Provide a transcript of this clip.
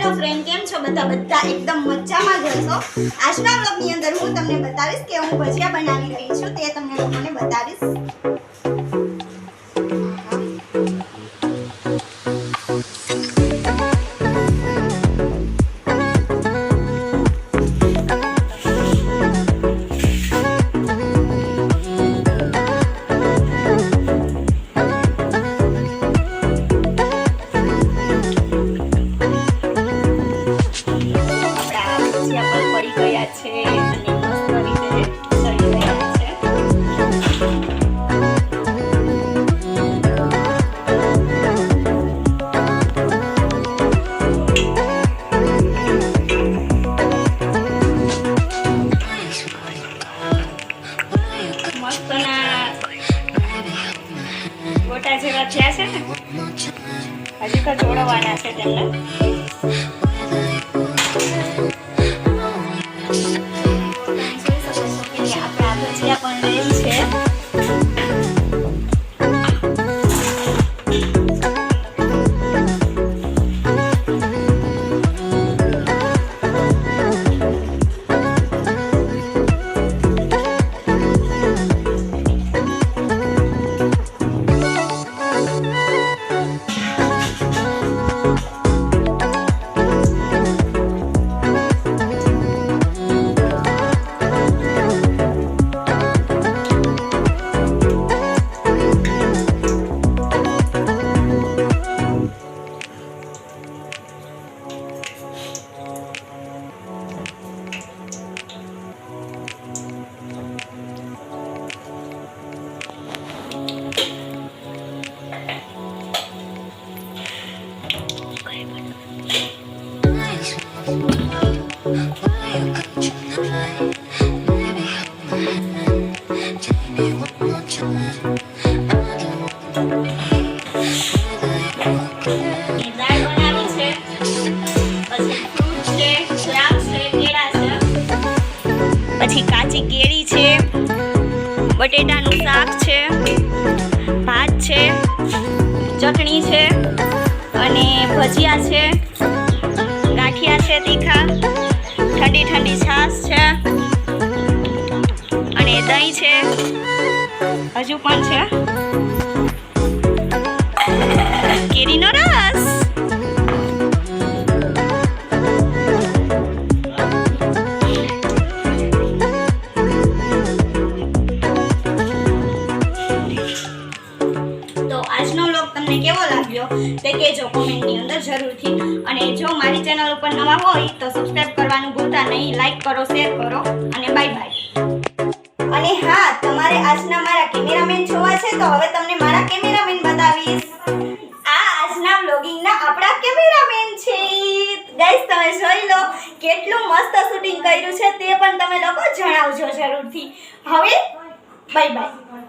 Hello friend, કેમ છો બધા એકદમ મજામાં જ હશો। આજના વ્લોગની અંદર હું તમને બતાવીશ કે હું ભજીયા બનાવી રહી છું, તે તમને લોકોને બતાવીશ। ગોટા જેવા થયા છે ને, હજી તો જોડવાના છે તેમને। આપણા ભજીયા પણ રેડી છે। પછી કાચી કેરી છે, બટેટાનું શાક છે, ભાત છે, ચટણી છે અને ભજીયા છે, ગાંઠિયા છે તીખા, ઠંડી ઠંડી છાશ છે અને દહીં છે, હજુ પણ છે કેરીનો રસ। આજનો વ્લોગ તમને કેવો લાગ્યો તે કહેજો કોમેન્ટની અંદર જરૂરથી। અને જો મારી ચેનલ ઉપર નવા હોય તો સબસ્ક્રાઇબ કરવાનું ભૂલતા નહીં। લાઈક કરો, શેર કરો અને બાય બાય। અને હા, તમારે આજના મારા કેમેરામેન જોવા છે તો હવે તમને મારા કેમેરામેન બતાવીશ। આ આજના વ્લોગિંગના આપણા કેમેરામેન છે ગાઈસ। તમે જોઈ લો કેટલું મસ્ત શૂટિંગ કર્યું છે તે પણ તમે લોકો જણાવજો જરૂરથી। હવે બાય બાય।